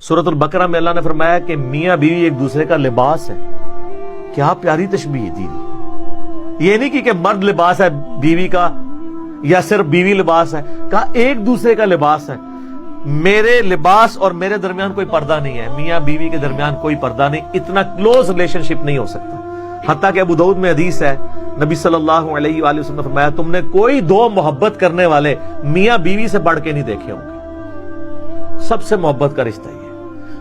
سورۃ البقرہ میں اللہ نے فرمایا کہ میاں بیوی ایک دوسرے کا لباس ہے. کیا پیاری تشبیہ دی. یہ نہیں کہ مرد لباس ہے بیوی کا یا صرف بیوی لباس ہے، کہا ایک دوسرے کا لباس ہے. میرے لباس اور میرے درمیان کوئی پردہ نہیں ہے، میاں بیوی کے درمیان کوئی پردہ نہیں. اتنا کلوز ریلیشن شپ نہیں ہو سکتا. حتیٰ کہ ابو داؤد میں حدیث ہے، نبی صلی اللہ علیہ وآلہ وسلم نے فرمایا تم نے کوئی دو محبت کرنے والے میاں بیوی سے بڑھ کے نہیں دیکھے ہوں گے. سب سے محبت کا رشتہ یہ.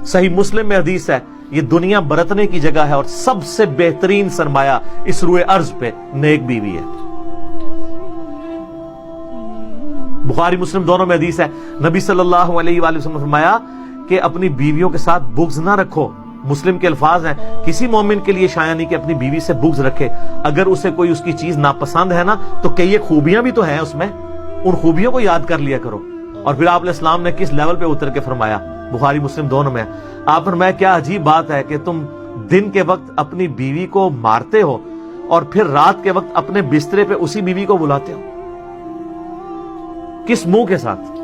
صحیح مسلم میں حدیث ہے، یہ دنیا برتنے کی جگہ ہے اور سب سے بہترین سرمایہ اس روئے ارض پہ نیک بیوی ہے. بخاری مسلم دونوں میں حدیث ہے، نبی صلی اللہ علیہ وآلہ وسلم نے فرمایا کہ اپنی بیویوں کے ساتھ بغض نہ رکھو. مسلم کے الفاظ ہیں، کسی مومن کے لیے شایع نہیں کہ اپنی بیوی سے بغض رکھے. اگر اسے کوئی اس کی چیز ناپسند ہے نا تو کئی ایک خوبیاں بھی تو ہیں اس میں، ان خوبیوں کو یاد کر لیا کرو. اور پھر آپ علیہ السلام نے کس لیول پہ اتر کے فرمایا، بخاری مسلم دونوں میں آپ فرمایا کیا عجیب بات ہے کہ تم دن کے وقت اپنی بیوی کو مارتے ہو اور پھر رات کے وقت اپنے بسترے پہ اسی بیوی کو بلاتے ہو. کس منہ کے ساتھ؟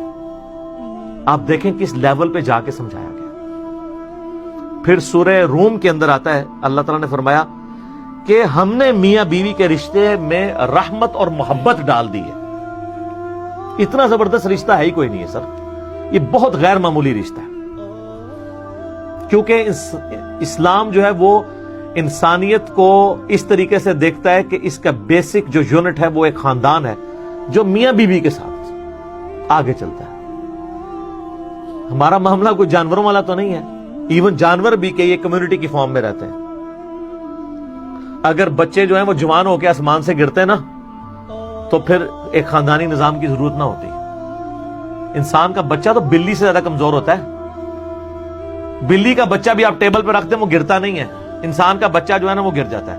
آپ دیکھیں کس لیول پہ جا کے سمجھایا گیا. پھر سورہ روم کے اندر آتا ہے، اللہ تعالیٰ نے فرمایا کہ ہم نے میاں بیوی کے رشتے میں رحمت اور محبت ڈال دی ہے. اتنا زبردست رشتہ ہے ہی کوئی نہیں ہے سر. یہ بہت غیر معمولی رشتہ ہے، کیونکہ اسلام جو ہے وہ انسانیت کو اس طریقے سے دیکھتا ہے کہ اس کا بیسک جو یونٹ ہے وہ ایک خاندان ہے جو میاں بیوی کے ساتھ آگے چلتا ہے. ہمارا معاملہ کوئی جانوروں والا تو نہیں ہے. ایون جانور بھی کہ یہ کمیونٹی کی فارم میں رہتے ہیں. اگر بچے جو ہیں وہ جوان ہو کے آسمان سے گرتے ہیں نا تو پھر ایک خاندانی نظام کی ضرورت نہ ہوتی. انسان کا بچہ تو بلی سے زیادہ کمزور ہوتا ہے. بلی کا بچہ بھی آپ ٹیبل پہ رکھ دیں وہ گرتا نہیں ہے. انسان کا بچہ جو ہے نا وہ گر جاتا ہے.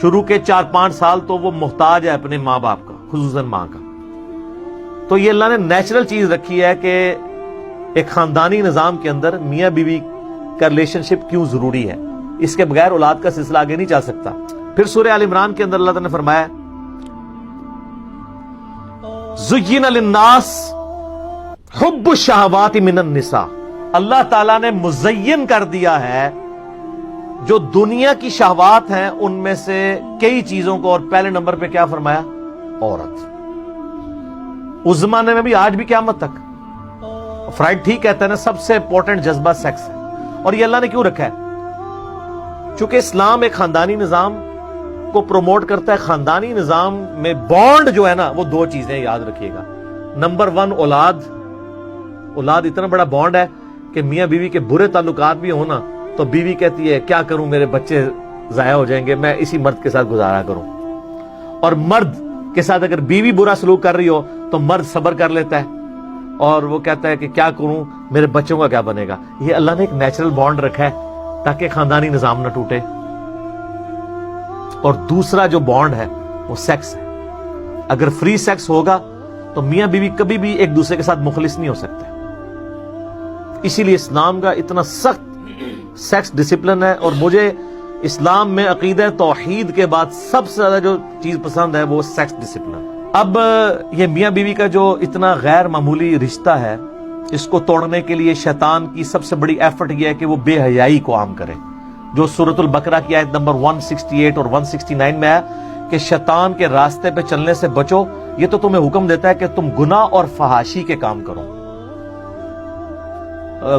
شروع کے 4-5 سال تو وہ محتاج ہے اپنے ماں باپ کا، خصوصاً ماں کا. تو یہ اللہ نے نیچرل چیز رکھی ہے کہ ایک خاندانی نظام کے اندر میاں بیوی کا ریلیشن شپ کیوں ضروری ہے. اس کے بغیر اولاد کا سلسلہ آگے نہیں چل سکتا. پھر سورہ آل عمران کے اندر اللہ تعالیٰ نے فرمایا زُيِّنَ لِلنَّاسِ حُبُّ الشَّهَوَاتِ مِنَ النِّسَاءِ. اللہ تعالیٰ نے مزین کر دیا ہے جو دنیا کی شہوات ہیں ان میں سے کئی چیزوں کو، اور پہلے نمبر پہ کیا فرمایا؟ عورت. اس زمانے میں بھی آج بھی قیامت تک فرائڈ ٹھیک کہتا ہے نا سب سے امپورٹنٹ جذبہ سیکس ہے. اور یہ اللہ نے کیوں رکھا ہے؟ چونکہ اسلام ایک خاندانی نظام کو پروموٹ کرتا ہے. خاندانی نظام میں بانڈ جو ہے نا وہ 2 چیزیں یاد رکھیے گا. نمبر 1 اولاد اتنا بڑا بانڈ ہے کہ میاں بیوی کے برے تعلقات بھی ہوں نا تو بیوی کہتی ہے کیا کروں، میرے بچے ضائع ہو جائیں گے، میں اسی مرد کے ساتھ گزارا کروں. اور مرد کے ساتھ اگر بیوی برا سلوک کر رہی ہو تو مرد صبر کر لیتا ہے اور وہ کہتا ہے کہ کیا کروں، میرے بچوں کا کیا بنے گا. یہ اللہ نے ایک نیچرل بانڈ رکھا ہے تاکہ خاندانی نظام نہ ٹوٹے. اور دوسرا جو بانڈ ہے وہ سیکس ہے. اگر فری سیکس ہوگا تو میاں بیوی کبھی بھی ایک دوسرے کے ساتھ مخلص نہیں ہو سکتے. اسی لیے اسلام کا اتنا سخت سیکس ڈسپلن ہے. اور مجھے اسلام میں عقیدہ توحید کے بعد سب سے زیادہ جو چیز پسند ہے وہ سیکس ڈسپلن. اب یہ میاں بیوی کا جو اتنا غیر معمولی رشتہ ہے اس کو توڑنے کے لیے شیطان کی سب سے بڑی ایفرٹ یہ ہے کہ وہ بے حیائی کو عام کرے. جو سورۃ البقرہ کی آیت نمبر 168 اور 169 میں ہے کہ شیطان کے راستے پہ چلنے سے بچو. یہ تو تمہیں حکم دیتا ہے کہ تم گناہ اور فحاشی کے کام کرو.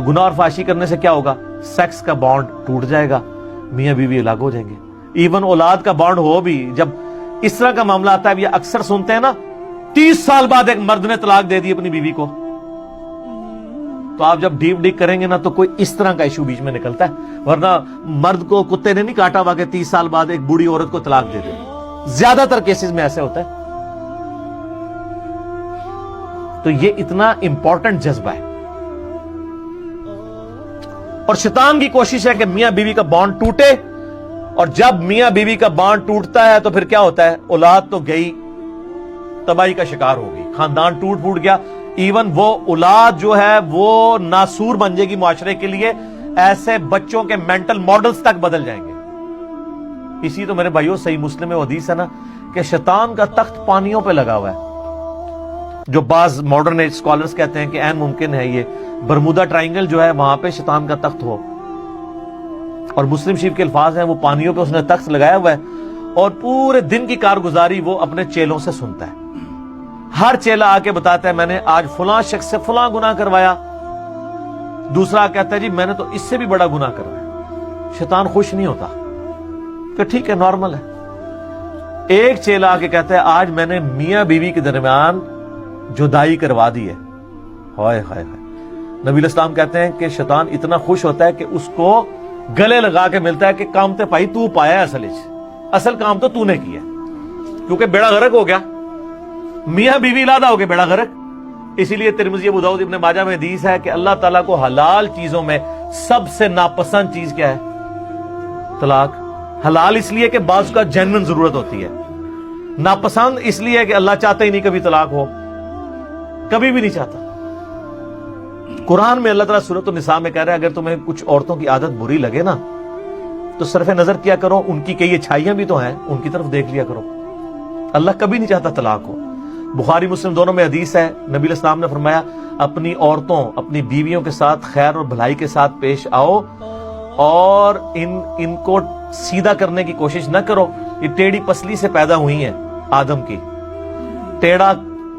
گناہ اور فحاشی کرنے سے کیا ہوگا؟ سیکس کا بانڈ ٹوٹ جائے گا، میاں بیوی الگ ہو جائیں گے. ایون اولاد کا بانڈ ہو بھی جب اس طرح کا معاملہ آتا ہے، یہ اکثر سنتے ہیں نا 30 سال بعد ایک مرد نے طلاق دے دی اپنی بیوی کو، تو آپ جب ڈیپ ڈگ کریں گے نا تو کوئی اس طرح کا ایشو بیچ میں نکلتا ہے. ورنہ مرد کو کتے نے نہیں کاٹا ہوا کہ 30 سال بعد ایک بوڑھی عورت کو طلاق دے دے. زیادہ تر کیسز میں ایسے ہوتا ہے. تو یہ اتنا امپورٹنٹ جذبہ ہے. اور شیطان کی کوشش ہے کہ میاں بیوی کا بانڈ ٹوٹے. اور جب میاں بیوی کا بانڈ ٹوٹتا ہے تو پھر کیا ہوتا ہے؟ اولاد تو گئی، تباہی کا شکار ہو گئی، خاندان ٹوٹ پھوٹ گیا. ایون وہ اولاد جو ہے وہ ناسور بن جائے گی معاشرے کے لیے. ایسے بچوں کے مینٹل ماڈلز تک بدل جائیں گے. اسی تو میرے بھائیوں صحیح مسلم میں حدیث ہے نا کہ شیطان کا تخت پانیوں پہ لگا ہوا ہے. جو بعض ماڈرن ایج اسکالرز کہتے ہیں کہ عین ممکن ہے یہ برمودا ٹرائنگل جو ہے وہاں پہ شیطان کا تخت ہو، اور مسلم شریف کے الفاظ ہیں وہ پانیوں پہ اس نے تخت لگایا ہوا ہے اور پورے دن کی کارگزاری وہ اپنے چیلوں سے سنتا ہے. ہر چیلا آ کے بتاتا ہے میں نے آج فلاں شخص سے فلاں گناہ کروایا، دوسرا کہتا ہے جی میں نے تو اس سے بھی بڑا گناہ کروایا. شیطان خوش نہیں ہوتا کہ ٹھیک ہے نارمل ہے. ایک چیلا آ کے کہتا ہے آج میں نے میاں بیوی کے درمیان جدائی کروا دی ہے. ہائے ہائے ہائے. نبی علیہ السلام کہتے ہیں کہ شیطان اتنا خوش ہوتا ہے کہ اس کو گلے لگا کے ملتا ہے کہ کام تے پائی تو پایا ہے، اصل کام تو نے کیا کیونکہ بیڑا غرق ہو گیا، میاں بیوی علیحدہ ہو گئے بیڑا غرق. اسی لیے ترمذی ابو داؤد ابن ماجہ میں حدیث ہے کہ اللہ تعالیٰ کو حلال چیزوں میں سب سے ناپسند چیز کیا ہے؟ طلاق. حلال اس لیے کہ بعض کا جینوئن ضرورت ہوتی ہے، ناپسند اس لیے کہ اللہ چاہتا ہی نہیں کبھی طلاق ہو، کبھی بھی نہیں چاہتا. قرآن میں اللہ تعالیٰ سورۃ النساء میں کہہ رہا ہے اگر تمہیں کچھ عورتوں کی عادت بری لگے نا تو صرف نظر کیا کرو، ان کی کئی اچھائیاں بھی تو ہیں ان کی طرف دیکھ لیا کرو. اللہ کبھی نہیں چاہتا طلاق ہو. بخاری مسلم دونوں میں حدیث ہے، نبی علیہ السلام نے فرمایا اپنی عورتوں اپنی بیویوں کے ساتھ خیر اور بھلائی کے ساتھ پیش آؤ اور ان کو سیدھا کرنے کی کوشش نہ کرو. یہ ٹیڑھی پسلی سے پیدا ہوئی ہیں آدم کی، ٹیڑھا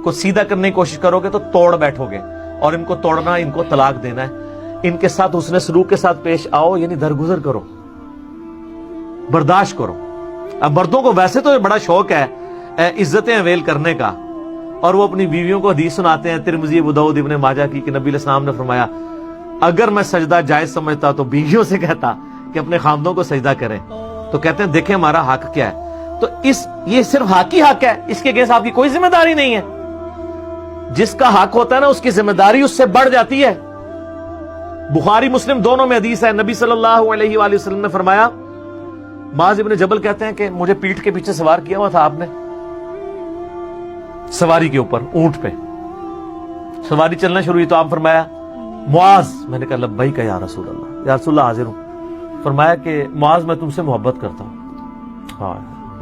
کو سیدھا کرنے کی کوشش کرو گے تو توڑ بیٹھو گے، اور ان کو توڑنا ان کو طلاق دینا ہے. ان کے ساتھ حسن سلوک کے ساتھ پیش آؤ، یعنی درگزر کرو، برداشت کرو. اب مردوں کو ویسے تو بڑا شوق ہے عزتیں اویل کرنے کا، اور وہ اپنی بیویوں کو حدیث سناتے ہیں ترمذی ابو داؤد ابن ماجہ کی کہ نبی علیہ السلام نے فرمایا اگر میں سجدہ جائز سمجھتا تو بیویوں سے کہتا کہ اپنے خامدوں کو سجدہ کریں. تو کہتے ہیں دیکھیں ہمارا حق کیا ہے. تو یہ صرف حق ہی حق ہے، اس کے اگینسٹ آپ کی کوئی ذمہ داری نہیں ہے. جس کا حق ہوتا ہے نا اس کی ذمہ داری اس سے بڑھ جاتی ہے. بخاری مسلم دونوں میں حدیث ہے، نبی صلی اللہ علیہ وآلہ وسلم نے فرمایا، معاذ ابن جبل کہتے ہیں کہ مجھے پیٹھ کے پیچھے سوار کیا ہوا تھا آپ نے، سواری کے اوپر اونٹ پہ سواری چلنا شروع ہوئی تو آپ فرمایا معاذ. میں نے کہا لبیک یا رسول اللہ، یا رسول اللہ حاضر ہوں. فرمایا کہ معاذ میں تم سے محبت کرتا ہوں. ہاں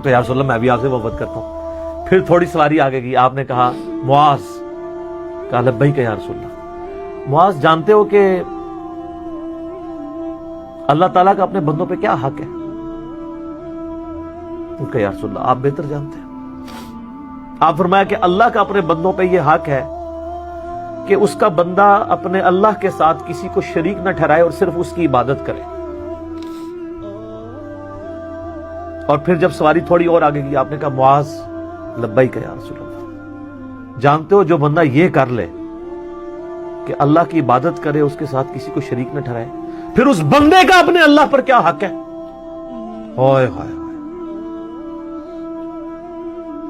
تو یا رسول اللہ میں بھی آپ سے محبت کرتا ہوں. پھر تھوڑی سواری آگے گئی، آپ نے کہا معاذ، کہا لبیک یا رسول اللہ. معاذ جانتے ہو کہ اللہ تعالیٰ کا اپنے بندوں پہ کیا حق ہے؟ کہ یا رسول اللہ آپ بہتر جانتے ہیں. آپ فرمایا کہ اللہ کا اپنے بندوں پہ یہ حق ہے کہ اس کا بندہ اپنے اللہ کے ساتھ کسی کو شریک نہ ٹھہرائے اور صرف اس کی عبادت کرے. اور پھر جب سواری تھوڑی اور آگے گئی آپ نے کہا معاذ لبیک یا رسول اللہ. جانتے ہو جو بندہ یہ کر لے کہ اللہ کی عبادت کرے اس کے ساتھ کسی کو شریک نہ ٹھہرائے، پھر اس بندے کا اپنے اللہ پر کیا حق ہے؟ ہائے ہائے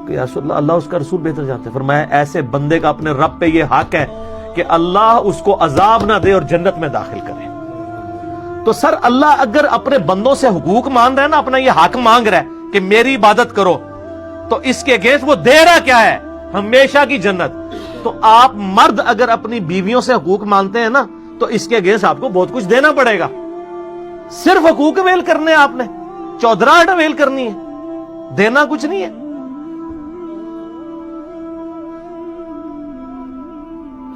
کہ یا رسول اللہ اللہ اس کا رسول بہتر جانتے ہیں. فرمایا ایسے بندے کا اپنے رب پہ یہ حق ہے کہ اللہ اس کو عذاب نہ دے اور جنت میں داخل کرے. تو سر اللہ اگر اپنے بندوں سے حقوق مانگ رہا ہے نا، اپنا یہ حق مانگ رہا ہے کہ میری عبادت کرو، تو اس کے اگینسٹ وہ دے رہا کیا ہے؟ ہمیشہ کی جنت. تو آپ مرد اگر اپنی بیویوں سے حقوق مانتے ہیں نا تو اس کے اگینسٹ آپ کو بہت کچھ دینا پڑے گا. صرف حقوق اویل کرنے آپ نے، چودراہٹ اویل کرنی ہے، دینا کچھ نہیں ہے.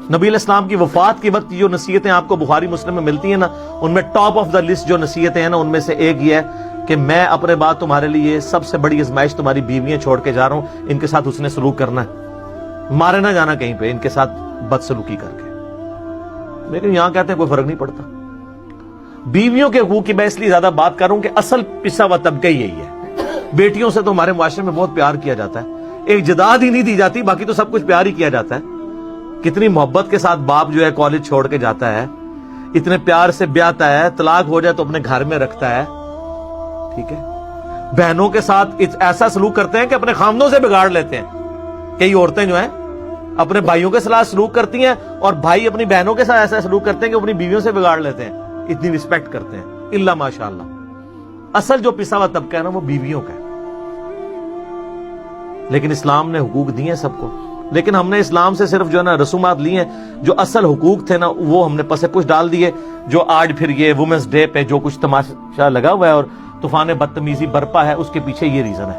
نبی علیہ السلام کی وفات کے وقت جو نصیحتیں آپ کو بخاری مسلم میں ملتی ہیں نا، ان میں ٹاپ آف دا لسٹ جو نصیحتیں ہیں نا ان میں سے ایک یہ ہے کہ میں اپنے بعد تمہارے لیے سب سے بڑی آزمائش تمہاری بیویاں چھوڑ کے جا رہا ہوں، ان کے ساتھ حسن سلوک کرنا ہے، مارے نہ جانا کہیں پہ ان کے ساتھ بد سلوکی کر کے. لیکن یہاں کہتے ہیں کوئی فرق نہیں پڑتا. بیویوں کے حقوق کی میں اس لیے زیادہ بات کر رہا ہوں کہ اصل پسا ہوا طبقہ یہی ہے. بیٹیوں سے تو ہمارے معاشرے میں بہت پیار کیا جاتا ہے، ایک جداد ہی نہیں دی جاتی، باقی تو سب کچھ پیار ہی کیا جاتا ہے. کتنی محبت کے ساتھ باپ جو ہے کالج چھوڑ کے جاتا ہے، اتنے پیار سے بیاہتا ہے، طلاق ہو جائے تو اپنے گھر میں رکھتا ہے. ٹھیک ہے، بہنوں کے ساتھ ایسا سلوک کرتے ہیں کہ اپنے خامدوں سے بگاڑ لیتے ہیں. کئی عورتیں جو ہیں اپنے بھائیوں کے ساتھ سلوک کرتی ہیں اور بھائی اپنی بہنوں کے ساتھ ایسا سلوک کرتے ہیں کہ اپنی بیویوں سے بگاڑ لیتے ہیں. اتنی رسپیکٹ کرتے ہیں الا ماشاءاللہ. اصل جو پسا ہوا طبقہ ہے نا وہ بیویوں کا ہے. لیکن اسلام نے حقوق دیے ہیں سب کو، لیکن ہم نے اسلام سے صرف جو ہے نا رسومات لی ہیں، جو اصل حقوق تھے نا وہ ہم نے پس پش ڈال دیے. جو آج پھر یہ وومنس ڈے پہ جو کچھ تماشا لگا ہوا ہے اور طوفان بدتمیزی برپا ہے، اس کے پیچھے یہ ریزن ہے.